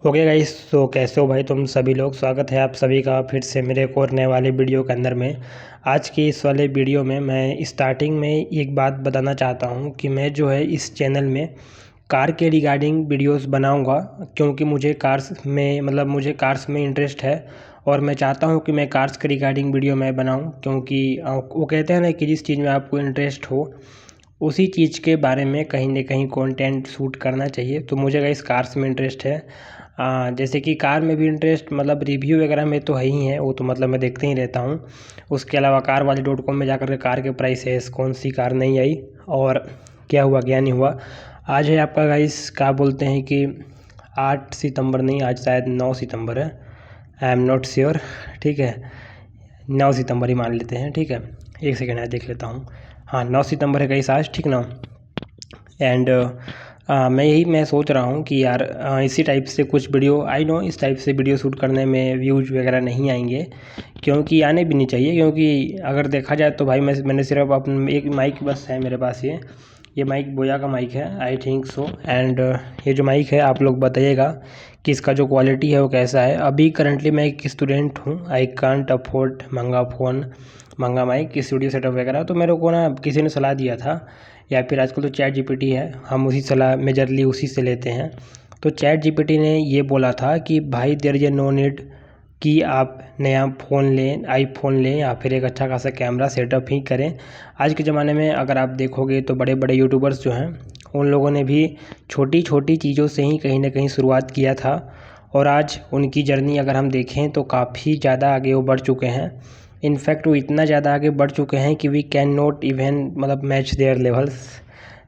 Okay guys, तो कैसे हो भाई तुम सभी लोग। स्वागत है आप सभी का फिर से मेरे एक और नए वाले वीडियो के अंदर में। आज की इस वाले वीडियो में मैं स्टार्टिंग में एक बात बताना चाहता हूं कि मैं जो है इस चैनल में कार के रिगार्डिंग वीडियोस बनाऊंगा, क्योंकि मुझे कार्स में इंटरेस्ट है और मैं चाहता हूं कि मैं कार्स के रिगार्डिंग वीडियो मैं बनाऊं, क्योंकि वो कहते हैं ना कि जिस चीज़ में आपको इंटरेस्ट हो उसी चीज़ के बारे में कहीं ना कहीं कंटेंट शूट करना चाहिए। तो मुझे गाइस कार्स में इंटरेस्ट है। जैसे कि कार में भी इंटरेस्ट रिव्यू वगैरह में तो है ही है, वो तो मैं देखते ही रहता हूँ। उसके अलावा car वाले.com में जाकर के कार के प्राइसेस, कौन सी कार नहीं आई और क्या हुआ क्या नहीं हुआ। आज है आपका गाइस क्या बोलते हैं कि 8 सितंबर नहीं, आज शायद 9 सितंबर है। आई एम नॉट श्योर, ठीक है 9 सितंबर ही मान लेते हैं, ठीक है। एक सेकेंड है देख लेता हूँ। हाँ 9 सितंबर है गाइस आज, ठीक ना। एंड मैं सोच रहा हूँ कि यार इसी टाइप से कुछ वीडियो, आई नो इस टाइप से वीडियो शूट करने में व्यूज वगैरह नहीं आएंगे, क्योंकि आने भी नहीं चाहिए। क्योंकि अगर देखा जाए तो भाई मैंने सिर्फ अपना एक माइक बस है मेरे पास। ये माइक बोया का माइक है, आई थिंक सो। एंड ये जो माइक है आप लोग बताइएगा कि इसका जो क्वालिटी है वो कैसा है। अभी करंटली मैं एक स्टूडेंट हूँ, आई कांट अफोर्ड महंगा फ़ोन, महंगा माइक, स्टूडियो सेटअप वगैरह। तो मेरे को ना किसी ने सलाह दिया था, या फिर आजकल तो चैट जीपीटी है, हम उसी सलाह मेजरली उसी से लेते हैं। तो चैट जीपीटी ने ये बोला था कि भाई देयर इज नो नीड कि आप नया फ़ोन लें, आईफोन लें या फिर एक अच्छा खासा कैमरा सेटअप ही करें। आज के ज़माने में अगर आप देखोगे तो बड़े बड़े यूट्यूबर्स जो हैं उन लोगों ने भी छोटी छोटी चीज़ों से ही कहीं ना कहीं शुरुआत किया था, और आज उनकी जर्नी अगर हम देखें तो काफ़ी ज़्यादा आगे वो बढ़ चुके हैं। इनफैक्ट वो इतना ज़्यादा आगे बढ़ चुके हैं कि we cannot even match their levels,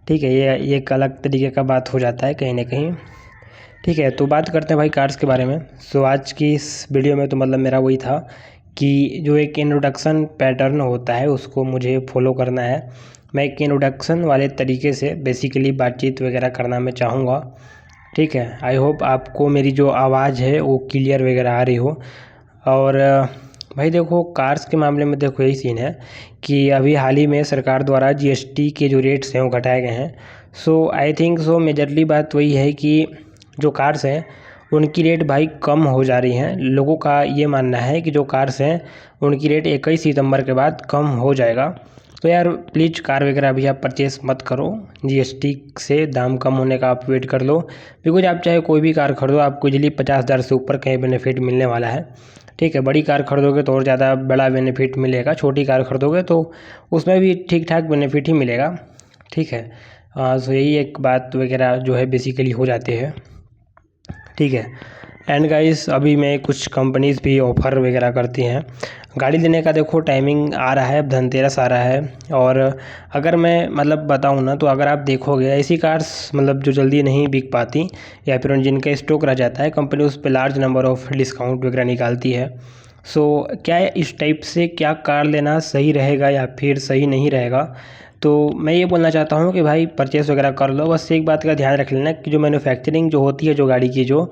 ठीक है। ये एक अलग तरीके का बात हो जाता है कहीं ना कहीं, ठीक है। तो बात करते हैं भाई कार्स के बारे में। सो आज की इस वीडियो में तो मेरा वही था कि जो एक इंट्रोडक्शन पैटर्न होता है उसको मुझे फॉलो करना है। मैं एक इंट्रोडक्शन वाले तरीके से बेसिकली बातचीत वगैरह करना मैं चाहूँगा, ठीक है। आई होप आपको मेरी जो आवाज़ है वो क्लियर वगैरह आ रही हो। और भाई देखो कार्स के मामले में देखो यही सीन है कि अभी हाल ही में सरकार द्वारा जीएसटी के जो रेट्स हैं वो घटाए गए हैं। सो आई थिंक सो मेजरली बात वही है कि जो कार्स हैं उनकी रेट भाई कम हो जा रही हैं। लोगों का ये मानना है कि जो कार्स हैं उनकी रेट 21 सितंबर के बाद कम हो जाएगा। तो यार प्लीज़ कार वगैरह अभी आप परचेस मत करो, जीएसटी से दाम कम होने का आप वेट कर लो। बिकॉज आप चाहे कोई भी कार खरीदो आपको इजीली 50,000 से ऊपर कहीं बेनिफिट मिलने वाला है, ठीक है। बड़ी कार खरीदोगे तो और ज़्यादा बड़ा बेनिफिट मिलेगा, छोटी कार खरीदोगे तो उसमें भी ठीक ठाक बेनिफिट ही मिलेगा, ठीक है। सो यही एक बात वगैरह जो है बेसिकली हो जाती है, ठीक है। एंड गाइस अभी में कुछ कंपनीज़ भी ऑफ़र वगैरह करती हैं गाड़ी लेने का। देखो टाइमिंग आ रहा है, अब धनतेरस आ रहा है, और अगर मैं बताऊं ना तो अगर आप देखोगे ऐसी कार्स जो जल्दी नहीं बिक पाती या फिर जिनका स्टॉक रह जाता है, कंपनी उस पर लार्ज नंबर ऑफ डिस्काउंट वगैरह निकालती है। सो क्या इस टाइप से क्या कार लेना सही रहेगा या फिर सही नहीं रहेगा, तो मैं ये बोलना चाहता हूँ कि भाई परचेस वगैरह कर लो। बस एक बात का ध्यान रख लेना कि जो मैन्युफैक्चरिंग जो होती है जो गाड़ी की जो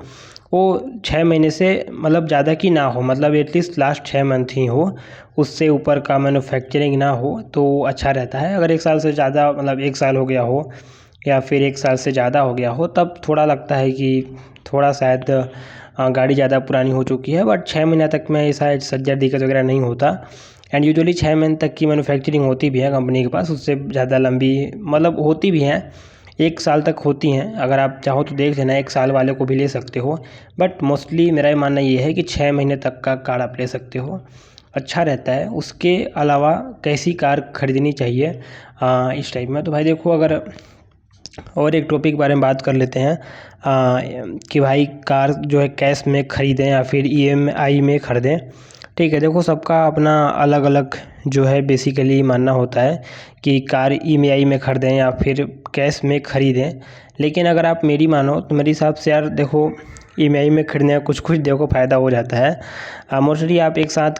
वो 6 महीने से ज़्यादा की ना हो, एटलीस्ट लास्ट 6 मंथ ही हो, उससे ऊपर का मैन्युफैक्चरिंग ना हो तो अच्छा रहता है। अगर 1 साल से ज़्यादा 1 साल हो गया हो या फिर 1 साल से ज़्यादा हो गया हो तब थोड़ा लगता है कि थोड़ा शायद गाड़ी ज़्यादा पुरानी हो चुकी है। बट 6 महीने तक में शायद सज्जर दिक्कत वगैरह नहीं होता। एंड यूजुअली 6 महीने तक की मैन्युफैक्चरिंग होती भी है कंपनी के पास, उससे ज़्यादा लंबी होती भी हैं, 1 साल तक होती हैं। अगर आप चाहो तो देख लेना, 1 साल वाले को भी ले सकते हो, बट मोस्टली मेरा ये मानना ये है कि 6 महीने तक का कार आप ले सकते हो, अच्छा रहता है। उसके अलावा कैसी कार खरीदनी चाहिए इस टाइप में, तो भाई देखो अगर और एक टॉपिक के बारे में बात कर लेते हैं कि भाई कार जो है कैश में ख़रीदें या फिर ईएमआई में ख़रीदें, ठीक है। देखो सबका अपना अलग अलग जो है बेसिकली मानना होता है कि कार ईएमआई में ख़रीदें या फिर कैश में ख़रीदें। लेकिन अगर आप मेरी मानो तो मेरे हिसाब से यार देखो ईएमआई में खरीदने का कुछ देखो फ़ायदा हो जाता है। मोस्टली आप एक साथ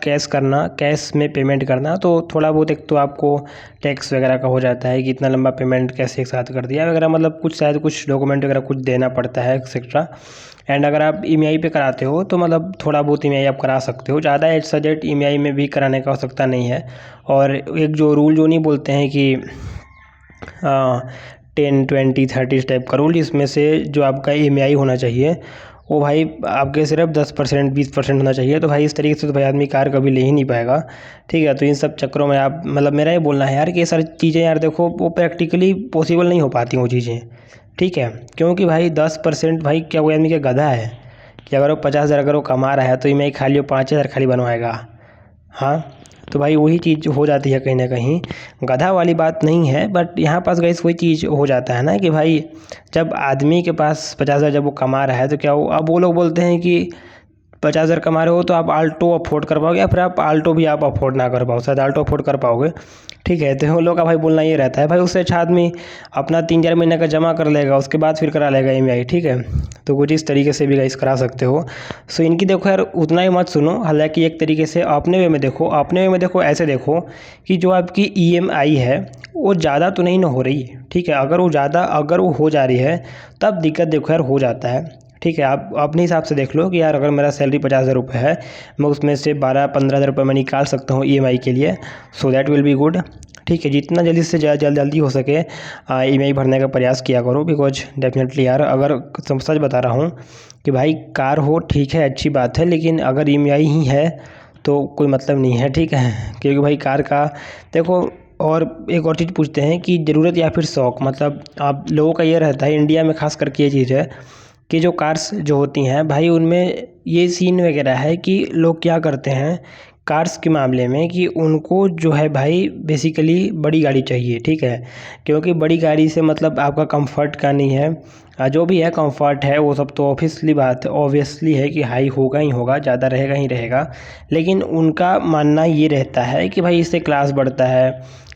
कैश में पेमेंट करना तो थोड़ा बहुत एक तो आपको टैक्स वगैरह का हो जाता है कि इतना लंबा पेमेंट कैसे एक साथ कर दिया वगैरह, कुछ शायद कुछ डॉक्यूमेंट वगैरह कुछ देना पड़ता है एक्सेट्रा। एंड अगर आप ईएमआई पे कराते हो तो थोड़ा बहुत ईएमआई आप करा सकते हो, ज़्यादा एट सजेट ईएमआई में भी कराने का आवश्यकता नहीं है। और एक जो रूल जो नहीं बोलते हैं कि 10, 20, 30 टाइप का रूल, इसमें से जो आपका ईएमआई होना चाहिए वो भाई आपके सिर्फ 10% 20% होना चाहिए। तो भाई इस तरीके से तो भाई आदमी कार कभी ले ही नहीं पाएगा, ठीक है। तो इन सब चक्करों में आप मतलब मेरा ये बोलना है यार कि ये सारी चीज़ें यार देखो वो प्रैक्टिकली पॉसिबल नहीं हो पाती वो चीज़ें, ठीक है। क्योंकि भाई 10% भाई क्या कोई आदमी क्या गधा है कि अगर वो 50,000 अगर वो कमा रहा है तो मैं खाली 5,000 खाली बनवाएगा? हाँ, तो भाई वही चीज़ हो जाती है कहीं ना कहीं, गधा वाली बात नहीं है। बट यहाँ पास गाइस वही चीज़ हो जाता है ना कि भाई जब आदमी के पास 50,000 जब वो कमा रहा है तो क्या वो अब वो लोग बोलते हैं कि 50,000 कमा रहे हो तो आप आल्टो अफोर्ड कर पाओगे, या फिर आप आल्टो भी आप अफोर्ड ना कर पाओ, शायद आल्टो अफोर्ड कर पाओगे, ठीक है। तो उन लोग का भाई बोलना ये रहता है भाई उससे अच्छा आदमी अपना 3-4 महीने का जमा कर लेगा, उसके बाद फिर करा लेगा EMI, ठीक है। तो कुछ इस तरीके से भी गाइस करा सकते हो। सो इनकी देखो यार उतना ही मत सुनो, हालांकि एक तरीके से अपने वे में देखो, अपने वे में देखो, ऐसे देखो कि जो आपकी EMI है वो ज़्यादा तो नहीं ना हो रही, ठीक है। अगर वो हो जा रही है तब दिक्कत देखो यार हो जाता है, ठीक है। आप अपने हिसाब से देख लो कि यार अगर मेरा सैलरी 50,000 रुपये है, मैं उसमें से 12-15,000 रुपये मैं निकाल सकता हूँ EMI के लिए, so that will be good, ठीक है। जितना जल्दी से जल्दी हो सके EMI भरने का प्रयास किया करो, बिकॉज डेफिनेटली यार अगर सच बता रहा हूँ कि भाई कार हो ठीक है अच्छी बात है, लेकिन अगर EMI ही है तो कोई मतलब नहीं है, ठीक है। क्योंकि भाई कार का देखो, और एक और चीज़ पूछते हैं कि ज़रूरत या फिर शौक़, मतलब आप लोगों का ये रहता है इंडिया में खास करके ये चीज़ है कि जो कार्स जो होती हैं भाई उनमें ये सीन वगैरह है कि लोग क्या करते हैं कार्स के मामले में कि उनको जो है भाई बेसिकली बड़ी गाड़ी चाहिए, ठीक है। क्योंकि बड़ी गाड़ी से मतलब आपका कंफर्ट का नहीं है, जो भी है कंफर्ट है वो सब तो ऑब्वियसली है कि हाई होगा ही होगा, ज़्यादा रहेगा ही रहेगा। लेकिन उनका मानना ये रहता है कि भाई इससे क्लास बढ़ता है,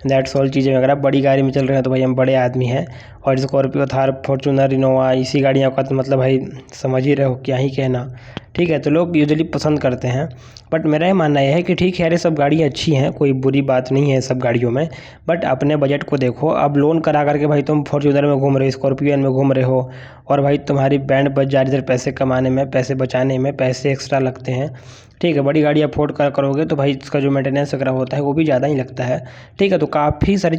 दैट्स ऑल चीज़ें वगैरह। बड़ी गाड़ी में चल रहे हैं तो भाई हम बड़े आदमी हैं, और स्कॉर्पियो, थार, फॉर्चूनर, इनोवा इसी गाड़ियों का तो मतलब भाई समझ ही रहे हो क्या ही कहना, ठीक है। तो लोग यूजुअली पसंद करते हैं। बट मेरा ये मानना यह है कि ठीक है यार ये सब गाड़ियाँ अच्छी हैं, कोई बुरी बात नहीं है सब गाड़ियों में, बट अपने बजट को देखो। अब लोन करा करके भाई तुम फॉर्चूनर में घूम रहे हो, स्कॉर्पियो में घूम रहे हो, और भाई तुम्हारी बैंड बज जा रही, इधर पैसे कमाने में, पैसे बचाने में पैसे एक्स्ट्रा लगते हैं, ठीक है। बड़ी गाड़ी अफोर्ड करोगे तो भाई इसका जो मेंटेनेंस वगैरह होता है वो भी ज़्यादा ही लगता है, ठीक है। तो काफ़ी सारी